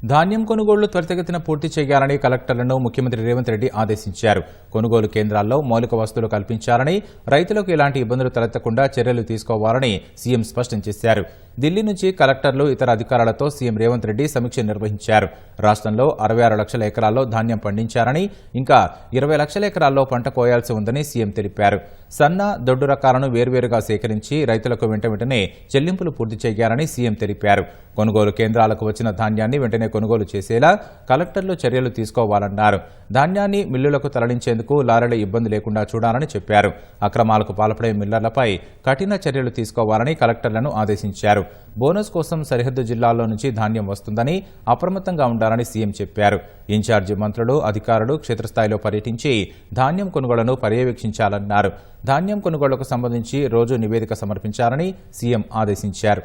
ధాన్యం కొనుగోళ్లు త్వరితగతిన పూర్తి చేయాలని కలెక్టర్లను ముఖ్యమంత్రి రేవంత్ రెడ్డి ఆదేశించారు. కొనుగోలు కేంద్రాల్లో మౌలిక వసతులు కల్పించాలని, రైతులకు ఎలాంటి ఇబ్బందులు తలెత్తకుండా చర్యలు తీసుకోవాలని సీఎం స్పష్టం చేశారు. ఢిల్లీ నుంచి కలెక్టర్లు, ఇతర అధికారులతో సీఎం రేవంత్ రెడ్డి సమీక్ష నిర్వహించారు. రాష్ట్రంలో 66 లక్షల ఎకరాల్లో ధాన్యం పండించారని, ఇంకా 20 లక్షల ఎకరాల్లో పంట కోయాల్సి ఉందని సీఎం తెలిపారు. సన్న, దొడ్డు రకాలను వేర్వేరుగా సేకరించి రైతులకు వెంటనే చెల్లింపులు పూర్తి చేయాలని సీఎం తెలిపారు. కొనుగోలు కేంద్రాలకు వచ్చిన ధాన్యాన్ని వెంటనే కొనుగోలు చేసేలా కలెక్టర్లు చర్యలు తీసుకోవాలన్నారు. ధాన్యాన్ని మిల్లులకు తరలించేందుకు లారీల ఇబ్బంది లేకుండా చూడాలని చెప్పారు. అక్రమాలకు పాల్పడే మిల్లర్లపై కఠిన చర్యలు తీసుకోవాలని కలెక్టర్లను ఆదేశించారు. బోనస్ కోసం సరిహద్దు జిల్లాల్లో నుంచి ధాన్యం వస్తుందని అప్రమత్తంగా ఉండాలని సీఎం చెప్పారు. ఇన్ఛార్జి మంత్రులు, అధికారులు క్షేత్రస్థాయిలో పర్యటించి ధాన్యం కొనుగోళ్లను పర్యవేక్షించాలన్నారు. ధాన్యం కొనుగోళ్లకు సంబంధించి రోజు నివేదిక సమర్పించాలని సీఎం ఆదేశించారు.